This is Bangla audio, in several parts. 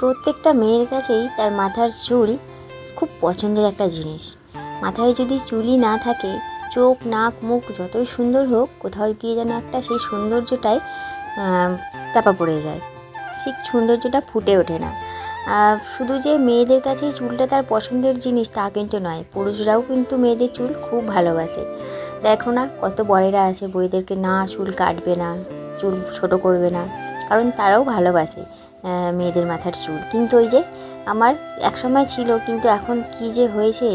প্রত্যেকটা মেয়ের কাছেই তার মাথার চুল খুব পছন্দের একটা জিনিস। মাথায় যদি চুলই না থাকে, চোখ নাক মুখ যতই সুন্দর হোক, কোথাও গিয়ে যেন একটা সেই সৌন্দর্যটাই চাপা পড়ে যায়, সেই সৌন্দর্যটা ফুটে ওঠে না। শুধু যে মেয়েদের কাছেই চুলটা তার পছন্দের জিনিস তা কিন্তু নয়, পুরুষরাও কিন্তু মেয়েদের চুল খুব ভালোবাসে। দেখো না, কত বরেরা আছে বইদেরকে না চুল কাটবে না, চুল ছোট করবে না, কারণ তারাও ভালোবাসে মেয়েদের মাথার চুল। কিন্তু ওই যে আমার একসময় ছিল, কিন্তু এখন কি যে হয়েছে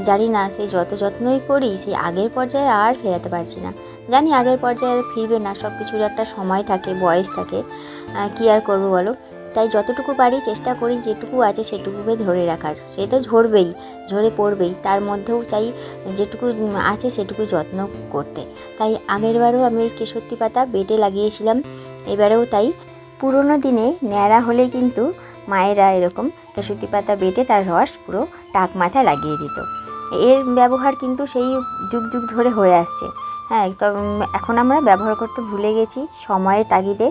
জানি না। সেই যত যত্নই করি সেই আগের পর্যায়ে আর ফেরাতে পারছি না। জানি আগের পর্যায়ে আর ফিরবে না, সব কিছুর একটা সময় থাকে, বয়স থাকে, কি আর করবো বলো। তাই যতটুকু পারি চেষ্টা করি যেটুকু আছে সেটুকুকে ধরে রাখার। সে তো ঝরবেই, ঝরে পড়বেই, তার মধ্যেও চাই যেটুকু আছে সেটুকু যত্ন করতে। তাই আগেরবারও আমি ওই কেশরী পাতা বেটে লাগিয়েছিলাম, এবারেও তাই। পুরোনো দিনে ন্যাড়া হলে কিন্তু মায়েরা এরকম কেশরী পাতা বেটে তার রস পুরো টাক মাথায় লাগিয়ে দিত। এর ব্যবহার কিন্তু সেই যুগ যুগ ধরে হয়ে আসছে। হ্যাঁ, তো এখন আমরা ব্যবহার করতে ভুলে গেছি সময়ের তাগিদে,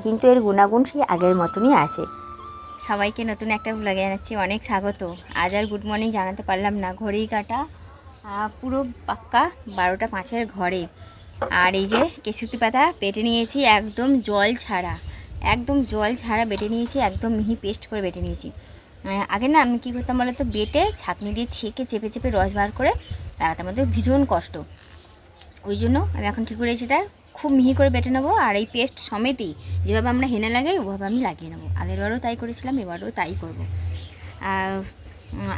কিন্তু এর গুণাগুণ সেই আগের মতনই আছে। সবাইকে নতুন একটা ব্লগে জানাচ্ছি অনেক স্বাগত। আজ আর গুড মর্নিং জানাতে পারলাম না, ঘড়ির কাঁটা পুরো পাক্কা 12টা 5-এর ঘরে। আর এই যে কেশরী পাতা বেটে নিয়েছি, একদম জল ছাড়া, একদম জল ছাড়া বেটে নিয়েছি, একদম মিহি পেস্ট করে বেটে নিয়েছি। আগে না আমি কী করতাম বলো তো, বেটে ছাঁকনি দিয়ে ছেঁকে চেপে চেপে রস বার করে লাগাতাম, মধ্যে ভীষণ কষ্ট। ওই জন্য আমি এখন ঠিক করেছি এটা খুব মিহি করে বেটে নেবো, আর এই পেস্ট সমেতই যেভাবে আমরা হেনে লাগাই ওভাবে আমি লাগিয়ে নেবো। আগেরবারও তাই করেছিলাম, এবারও তাই করবো।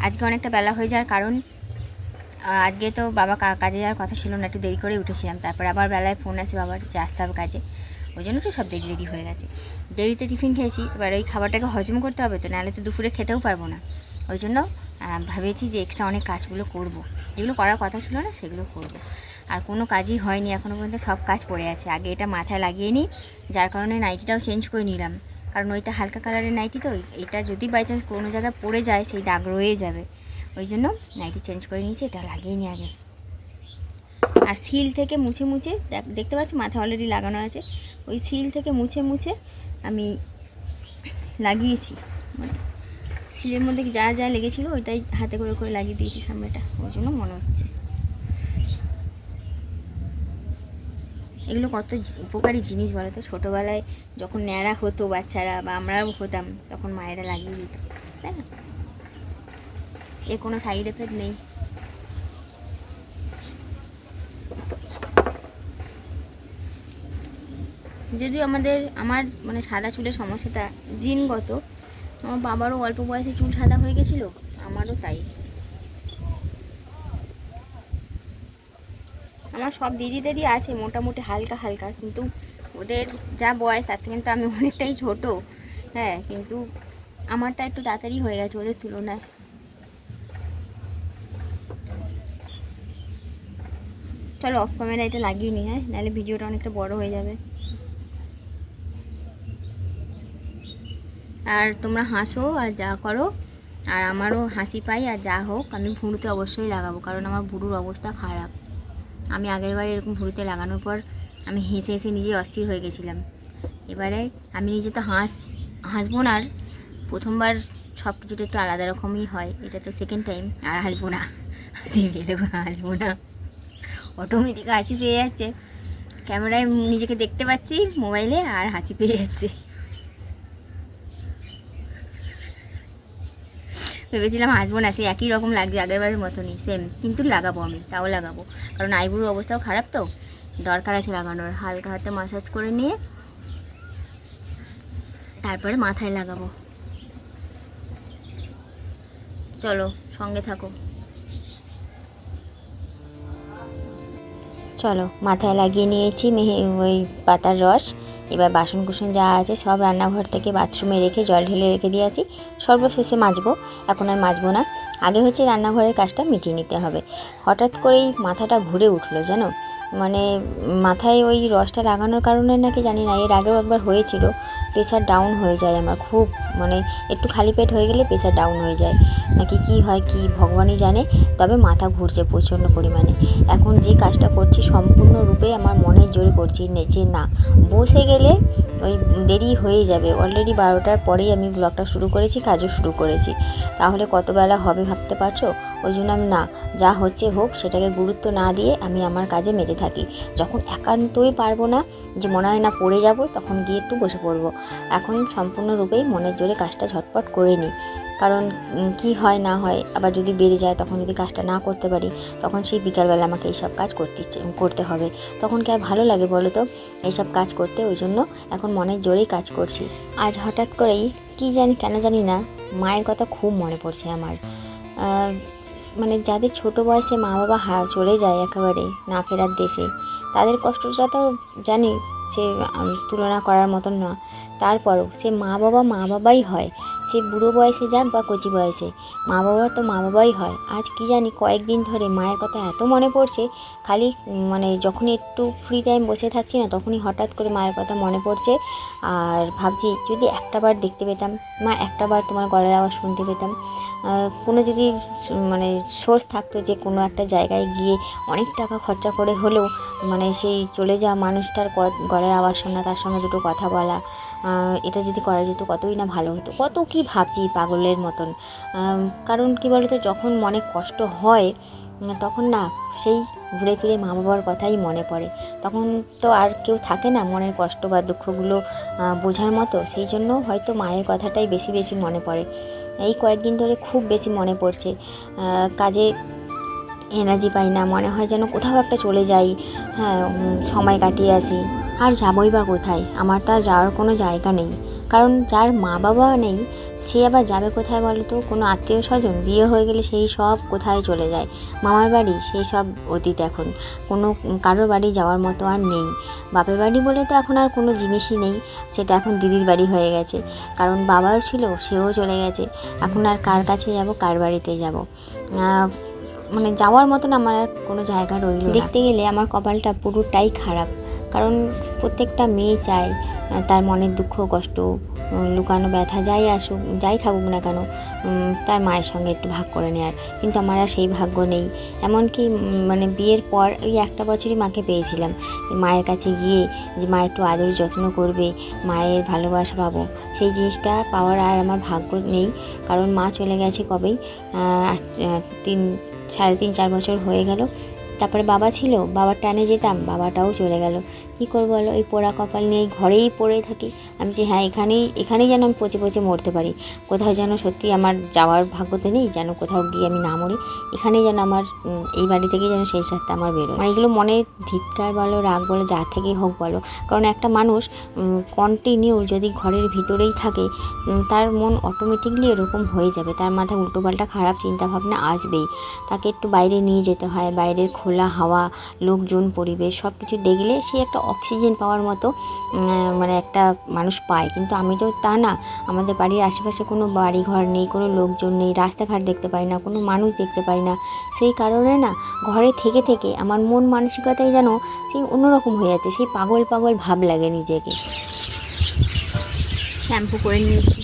আজকে অনেকটা বেলা হয়ে যাওয়ার কারণ আজকে তো বাবা কাজে যাওয়ার কথা ছিল না, একটু দেরি করে উঠেছিলাম। তারপর আবার বেলায় ফোন আসে বাবার যে আসতে হবে কাজে, ওই জন্য তো সব দেরি হয়ে গেছে। দেরিতে টিফিন খেয়েছি, এবার ওই খাবারটাকে হজম করতে হবে তো, নাহলে তো দুপুরে খেতেও পারবো না। ওই জন্য ভেবেছি যে এক্সট্রা অনেক কাজগুলো করব, যেগুলো করার কথা ছিল না সেগুলো করব। আর কোনো কাজই হয়নি এখনও পর্যন্ত, সব কাজ পড়ে আছে। আগে এটা মাথায় লাগিয়ে নিই, যার কারণে নাইটিটাও চেঞ্জ করে নিলাম, কারণ ওইটা হালকা কালারের নাইটি তো, এটা যদি বাই চান্স কোনো জায়গায় পড়ে যায় সেই দাগ রয়ে যাবে। ওই জন্য নাইটি চেঞ্জ করে নিয়েছি, এটা লাগিয়ে নিই আগে। আর সিল থেকে মুছে মুছে, দেখতে পাচ্ছি মাথায় অলরেডি লাগানো আছে, ওই সিল থেকে মুছে মুছে আমি লাগিয়েছি। মানে সিলের মধ্যে যা যা লেগেছিলো ওইটাই হাতে করে করে লাগিয়ে দিয়েছি সামনেটা, ওই জন্য মনে হচ্ছে। এগুলো কত উপকারী জিনিস বলো তো। ছোটোবেলায় যখন ন্যাড়া হতো বাচ্চারা বা আমরাও হতাম, তখন মায়েরা লাগিয়ে দিত, তাই না? এর কোনো সাইড এফেক্ট নেই। যদিও আমার মানে সাদা চুলের সমস্যাটা জিনগত, আমার বাবারও অল্প বয়সে চুল সাদা হয়ে গেছিলো, আমারও তাই। আমার সব দিদিদেরই আছে মোটামুটি হালকা হালকা, কিন্তু ওদের যা বয়স তার থেকে কিন্তু আমি অনেকটাই ছোট। হ্যাঁ, কিন্তু আমারটা একটু তাড়াতাড়ি হয়ে গেছে ওদের তুলনায়। চলো অফ ক্যামেরা এটা লাগিয়ে নিই, হ্যাঁ, নাহলে ভিডিওটা অনেকটা বড় হয়ে যাবে। আর তোমরা হাসো আর যা করো, আর আমারও হাসি পাই। আর যা হোক, আমি ভুঁড়িতে অবশ্যই লাগাবো, কারণ আমার ভুঁড়ুর অবস্থা খারাপ। আমি আগেরবার এরকম ভুঁড়িতে লাগানোর পর আমি হেসে হেসে নিজে অস্থির হয়ে গেছিলাম। এবারে আমি নিজে তো হাসবো না। আর প্রথমবার সব কিছুটা একটু আলাদা রকমই হয়, এটা তো সেকেন্ড টাইম। আর হাসবো না, হাসবো না, অটোমেটিক হাসি পেয়ে যাচ্ছে। ক্যামেরায় নিজেকে দেখতে পাচ্ছি মোবাইলে, আর হাসি পেয়ে যাচ্ছে। ভেবেছিলাম হাসবো না, সে একই রকম লাগছে আগেরবারের মতনই সেম, কিন্তু লাগাবো, আমি তাও লাগাবো, কারণ আইবুড়োর অবস্থাও খারাপ তো, দরকার আছে লাগানোর। হালকা হাতে মাসাজ করে নিয়ে তারপরে মাথায় লাগাবো। চলো সঙ্গে থাকো। চলো, মাথায় লাগিয়ে নিয়েছি ওই পাতার রস। এবার বাসন কুসন যা আছে সব রান্নাঘর থেকে বাথরুমে রেখে জল ঢেলে রেখে দিয়েছি, সর্বশেষে মাজবো। এখন আর মাজবো না, আগে হচ্ছে রান্নাঘরের কাজটা মিটিয়ে নিতে হবে। হঠাৎ করেই মাথাটা ঘুরে উঠলো জানো, মানে মাথায় ওই রসটা লাগানোর কারণে নাকি জানি না, এর আগেও একবার হয়েছিল, প্রেশার ডাউন হয়ে যায় আমার খুব, মানে একটু খালি পেট হয়ে গেলে প্রেশার ডাউন হয়ে যায় নাকি কি হয় কি ভগবানই জানে। তবে মাথা ঘুরছে প্রচণ্ড পরিমাণে। এখন যে কাজটা করছি সম্পূর্ণরূপে আমার মনের জোরে করছি, যে না বসে গেলে ওই দেরি হয়ে যাবে। অলরেডি 12টার পরেই আমি ব্লগটা শুরু করেছি, কাজও শুরু করেছি, তাহলে কত বেলা হবে ভাবতে পারছো। ওই জন্য আমি না, যা হচ্ছে হোক সেটাকে গুরুত্ব না দিয়ে আমি আমার কাজে মেতে থাকি। যখন একান্তই পারবো না, যে মনে হয় না পড়ে যাব, তখন গিয়ে একটু বসে পড়বো। এখন সম্পূর্ণরূপেই মনের জোরে কাজটা ঝটপট করে নিই, কারণ কি হয় না হয় আবার যদি বেড়ে যায়, তখন যদি কাজটা না করতে পারি, তখন সেই বিকালবেলা আমাকে এইসব কাজ করতে হবে। তখন কি আর ভালো লাগে বলো তো এইসব কাজ করতে। ওই জন্য এখন মনের জোরেই কাজ করছি। আজ হঠাৎ করেই কি জানি কেন জানি না মায়ের কথা খুব মনে পড়ছে আমার। মানে যাদের ছোট বয়সে মা বাবা চলে যায় একেবারে না ফেরার দেশে, তাদের কষ্টটা তো জানি সে তুলনা করার মতন না। তারপরও সে মা বাবাই হয়, সে বুড়ো বয়সে যাক বা কচি বয়সে, মা বাবা তো মা বাবাই হয়। আজ কি জানি কয়েকদিন ধরে মায়ের কথা এত মনে পড়ছে, খালি মানে যখনই একটু ফ্রি টাইম বসে থাকছি না, তখনই হঠাৎ করে মায়ের কথা মনে পড়ছে। আর ভাবছি যদি একটাবার দেখতে পেতাম মা, একটাবার তোমার গলার আওয়াজ শুনতে পেতাম, কোনো যদি মানে সোর্স থাকতো যে কোনো একটা জায়গায় গিয়ে অনেক টাকা খরচা করে হলেও মানে সেই চলে যাওয়া মানুষটার গলার আওয়াজ শোনা, তার সঙ্গে দুটো কথা বলা, এটা যদি করা যেত কতই না ভালো হতো। কত কি ভাবছি পাগলের মতন। কারণ কি বলতো, যখন মনে কষ্ট হয় তখন না সেই ঘুরে ফিরে মা বাবার কথাই মনে পড়ে। তখন তো আর কেউ থাকে না মনের কষ্ট বা দুঃখগুলো বোঝার মতো, সেই জন্য হয়তো মায়ের কথাটাই বেশি বেশি মনে পড়ে। এই কয়েকদিন ধরে খুব বেশি মনে পড়ছে। কাজে এনার্জি পাই না, মনে হয় যেন কোথাও একটা চলে যাই, হ্যাঁ সময় কাটিয়ে আসি। আর যাবই বা কোথায়, আমার তো আর যাওয়ার কোনো জায়গা নেই। কারণ যার মা বাবা নেই সে আবার যাবে কোথায় বলো তো। কোনো আত্মীয় স্বজন বিয়ে হয়ে গেলে সেই সব কোথায় চলে যায়, মামার বাড়ি, সেই সব অতীত। এখন কোনো কারোর বাড়ি যাওয়ার মতো আর নেই। বাপের বাড়ি বলে তো এখন আর কোনো জিনিসই নেই, সেটা এখন দিদির বাড়ি হয়ে গেছে। কারণ বাবাও ছিল, সেও চলে গেছে। এখন আর কার কাছে যাব, কার বাড়িতে যাব, মানে যাওয়ার মতন আমার আর কোনো জায়গা রইল না। দেখতে গেলে আমার কপালটা পুরোটাই খারাপ। কারণ প্রত্যেকটা মেয়ে চায় তার মনের দুঃখ কষ্ট লুকানো ব্যথা যাই থাকুক না কেন, তার মায়ের সঙ্গে একটু ভাগ করে নেওয়ার, কিন্তু আমার আর সেই ভাগ্য নেই। এমনকি মানে বিয়ের পর ওই একটা বছরই মাকে পেয়েছিলাম, মায়ের কাছে গিয়ে যে মা একটু আদর যত্ন করবে, মায়ের ভালোবাসা পাবো, সেই জিনিসটা পাওয়ার আর আমার ভাগ্য নেই। কারণ মা চলে গেছে কবেই, 3.5-4 বছর হয়ে গেল। তারপরে বাবা ছিল, বাবার টানে যেতাম, বাবাটাও চলে গেল। কী করবো বলো, এই পোড়া কপাল নিয়ে ঘরেই পড়ে থাকি। আমি যে হ্যাঁ এখানেই যেন আমি পচে পচে মরতে পারি, কোথাও যেন সত্যি আমার যাওয়ার ভাগ্যতে নেই, যেন কোথাও গিয়ে আমি না মরি, এখানেই যেন আমার এই বাড়ি থেকেই যেন সেই সাথে আমার বেরোয়। মানে এগুলো মনে ধিক্কার বলো, রাগ বলো, যা থেকেই হোক বলো। কারণ একটা মানুষ কন্টিনিউ যদি ঘরের ভিতরেই থাকে, তার মন অটোমেটিকলি এরকম হয়ে যাবে, তার মাথায় উল্টোপাল্টা খারাপ চিন্তাভাবনা আসবেই। তাকে একটু বাইরে নিয়ে যেতে হয়, বাইরের খোলা হাওয়া, লোকজন, পরিবেশ সব কিছু দেখলে সে একটা অক্সিজেন পাওয়ার মতো মানে একটা মানুষ পায়। কিন্তু আমি তো তা না, আমাদের বাড়ির আশেপাশে কোনো বাড়ি ঘর নেই, কোনো লোকজন নেই, রাস্তাঘাট দেখতে পাই না, কোনো মানুষ দেখতে পাই না। সেই কারণে না ঘরে থেকে থেকে আমার মন মানসিকতাই যেন সেই অন্যরকম হয়ে যাচ্ছে, সেই পাগল পাগল ভাব লাগে নিজেকে। শ্যাম্পু করে নিয়েছি,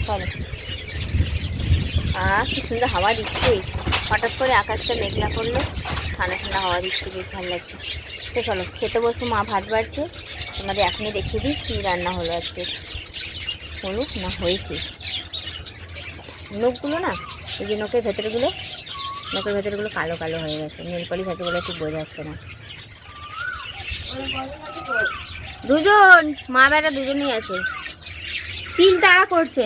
চলো। কি সুন্দর হাওয়া দিচ্ছে, হঠাৎ করে আকাশটা মেঘলা করলো, ঠান্ডা ঠান্ডা হাওয়া দিচ্ছে, বেশ ভালো লাগছে। তো চলো খেতে বসবো, মা ভাত বাড়ছে, তোমাদের এখনই দেখিয়ে দিই কী রান্না হলো আজকে। হলুক না হয়েছে নখগুলো না, এই যে নখের ভেতরগুলো কালো কালো হয়ে গেছে, নেল পলিশ আছে বলে ঠিক বোঝা যাচ্ছে না। দুজন মা বেটা দুজনেই আছে, চিল তাড়া করছে।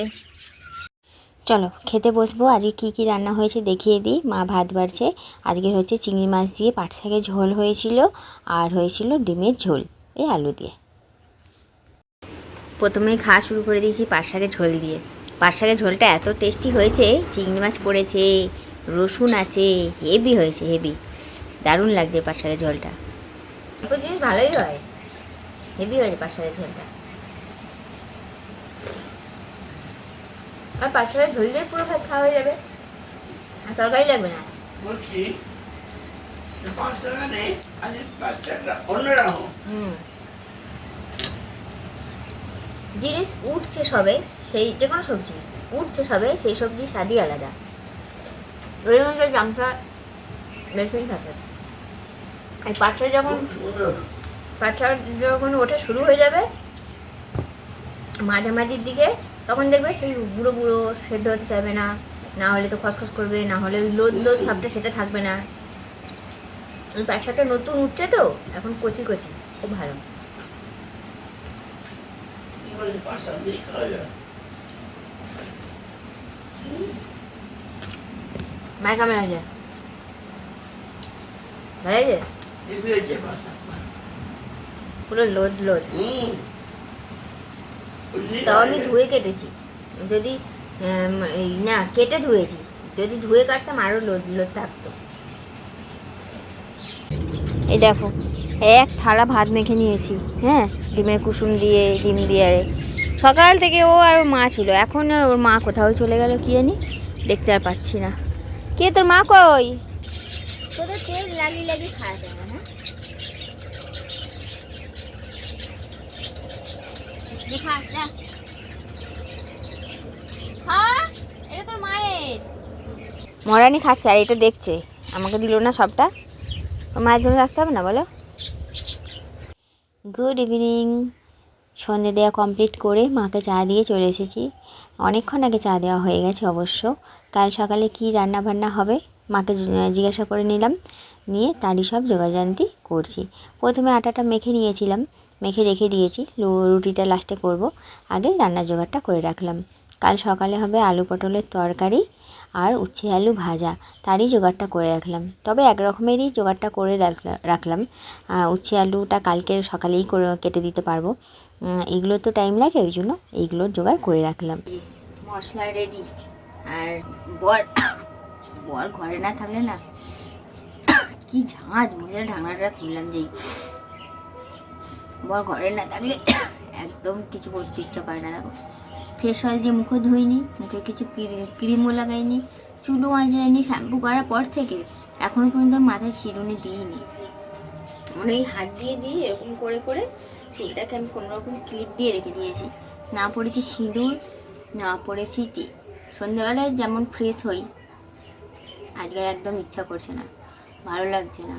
চলো খেতে বসবো। আজকে কি কি রান্না হয়েছে দেখিয়ে দিই। মা ভাত বাড়ছে, আজকে হচ্ছে চিংড়ি মাছ দিয়ে পাট শাকের ঝোল হয়েছিল, আর হয়েছিল ডিমের ঝোল এই আলু দিয়ে। প্রথমেই খাওয়া শুরু করে দিয়েছি পাট শাকের ঝোল দিয়ে। পাট শাকের ঝোলটা এত টেস্টি হয়েছে, চিংড়ি মাছ পড়েছে, রসুন আছে, হেভি হয়েছে, হেভি দারুণ লাগছে পাট শাকের ঝোলটা। জিনিস ভালোই হয়, হেভি হয়েছে পাট শাকের ঝোলটা। আর পাট শাকের ঝোল দিয়ে পুরো ভাত খাওয়া হয়ে যাবে, আর তরকারি লাগবে না। বলছি পাঁচ টাকা নেই, আজ 5 টাকা অন্যরকম। জিনিস উঠছে সবে, সেই যে কোনো সবজি উঠছে সবে, সেই সবজি স্বাদই আলাদা। ওই মধ্যে জামটা বেশি থাকে। এই পাটটা যখন ওঠা শুরু হয়ে যাবে মাঝামাঝির দিকে, তখন দেখবে সেই বুড়ো বুড়ো সেদ্ধ হতে চাইবে না, না হলে তো খসখস করবে, না হলে ওই লোদ লোদ ভাবটা সেটা থাকবে না। ওই পাটটা নতুন উঠছে তো এখন, কচি কচি, খুব ভালো। মায়ের কেমন লাগছে? ভালো লাগছে? পুরো লোদ লোদ। তাও আমি ধুয়ে কেটেছি, যদি না কেটে ধুয়েছি, যদি ধুয়ে কাটতাম আরও লোদ লোদ থাকতো। এই দেখো এক থালা ভাত মেখে নিয়েছি, হ্যাঁ, ডিমের কুসুম দিয়ে, ডিম দিয়ে। আরে সকাল থেকে ও আর মা ছিল, এখন ওর মা কোথাও চলে গেল কি জানি, দেখতে আর পাচ্ছি না। কে তোর মা কই? তোদের তেল লাগিয়ে লাগিয়ে খাওয়া যাবে না। এটা তোর মায়ের। মরানি খাচ্ছে আর এটা দেখছে, আমাকে দিল না সবটা, মায়ের জন্য রাখতে হবে না বলো? Good evening. সন্ধে দেওয়া কমপ্লিট করে মাকে চা দিয়ে চলে এসেছি। অনেকক্ষণ আগে চা দেওয়া হয়ে গেছে অবশ্য। কাল সকালে কি রান্না বান্না হবে মাকে জিজ্ঞাসা করে নিলাম, নিয়ে তারই সব জোগাড়জান্তি করছি। প্রথমে আটাটা মেখে নিয়েছিলাম, মেখে রেখে দিয়েছি, রুটিটা লাস্টে করব। আগে রান্নার জোগাড়টা করে রাখলাম। কাল সকালে হবে আলু পটলের তরকারি আর উচ্ছে আলু ভাজা, তারই জোগাড়টা করে রাখলাম। তবে এক রকমেরই জোগাড়টা করে রাখলাম। উচ্ছে আলুটা কালকে সকালেই করে কেটে দিতে পারবো, এগুলো তো টাইম লাগে, ওই জন্য এইগুলোর জোগাড় করে রাখলাম। মশলা রেডি। আর বর বর ঘরে না থাকলে না কি ঝাঁজ, মশলা ঢাকনাটা খুললাম যেই, বর ঘরে না থাকলে একদম কিছু করতে ইচ্ছা করে না। দেখো ফ্রেশ অয়েল দিয়ে মুখও ধুইনি, মুখে কিছু ক্রিমও লাগাইনি, চুলও আঁচড়াইনি। শ্যাম্পু করার পর থেকে এখনও পর্যন্ত মাথায় চিরুনি দিইনি। মানে এই হাত দিয়ে দিয়ে এরকম করে করে চুলটাকে আমি কোনোরকম ক্লিপ দিয়ে রেখে দিয়েছি। না পড়েছি সিঁদুর, না পড়েছি টি। সন্ধ্যাবেলায় যেমন ফ্রেশ হই, আজকের একদম ইচ্ছা করছে না, ভালো লাগছে না।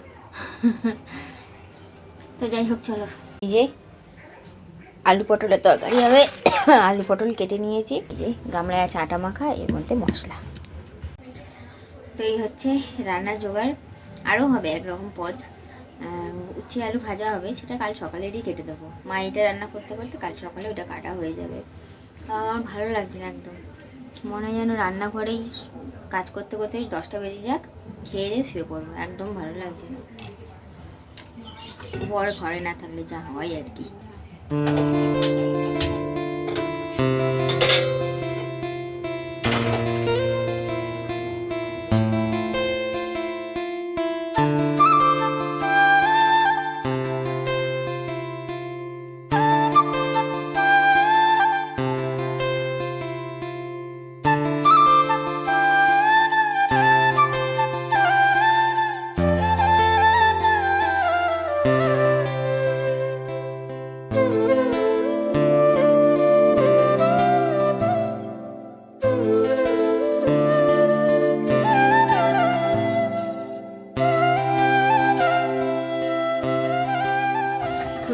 তো যাই হোক চলো, এই যে আলু পটলের তরকারি হবে। আলু পটল কেটে নিয়েছি, এই যে গামলায় আছে আটা মাখা, এর মধ্যে মশলা। তো এই হচ্ছে রান্নার জোগাড়। আরও হবে একরকম পদ, উচ্ছে আলু ভাজা হবে, সেটা কাল সকালেরই কেটে দেবো। মা এটা রান্না করতে করতে কাল সকালে ওটা কাটা হয়ে যাবে। আমার ভালো লাগছে না একদম, মনে হয় যেন রান্নাঘরেই কাজ করতে করতে 10টা বেজে যাক, খেয়ে দিয়ে শুয়ে পড়বো, একদম ভালো লাগছে না। বড় ঘরে না থাকলে যা হয় আর কি।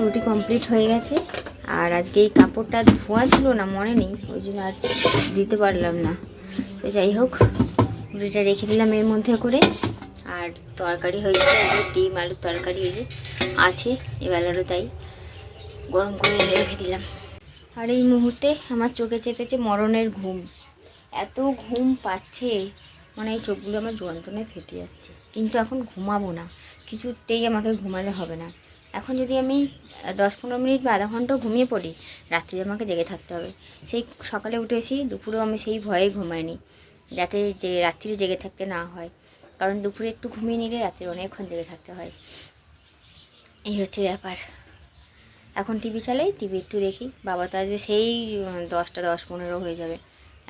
রুটি কমপ্লিট হয়ে গেছে। আর আজকে এই কাপড়টা ধোয়া ছিল না, মনে নেই, ওই জন্য আর দিতে পারলাম না। তো যাই হোক, রুটিটা রেখে দিলাম এর মধ্যে করে। আর তরকারি হয়েছে, ডিম আলুর তরকারি এই যে আছে, এবেলারও তাই গরম করে রেখে দিলাম। আর এই মুহূর্তে আমার চোখে চেপেছে মরণের ঘুম, এত ঘুম পাচ্ছে, মানে এই চোখগুলো আমার যন্ত্রণায় ফেটে যাচ্ছে। কিন্তু এখন ঘুমাবো না, কিছুতেই আমাকে ঘুমালে হবে না। এখন যদি আমি 10-15 মিনিট বা আধা ঘন্টাও ঘুমিয়ে পড়ি, রাত্রে আমাকে জেগে থাকতে হবে। সেই সকালে উঠেছি, দুপুরেও আমি সেই ভয়ে ঘুমাইনি, যাতে যে রাত্রিরে জেগে থাকতে না হয়, কারণ দুপুরে একটু ঘুমিয়ে নিলে রাত্রে অনেকক্ষণ জেগে থাকতে হয়। এই হচ্ছে ব্যাপার। এখন টিভি চালাই, টিভি একটু দেখি, বাবা তো আসবে সেই 10টা 10-15 হয়ে যাবে।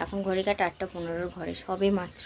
এখন ঘড়ি কাটা 8টা 15 ঘরে সবে মাত্র।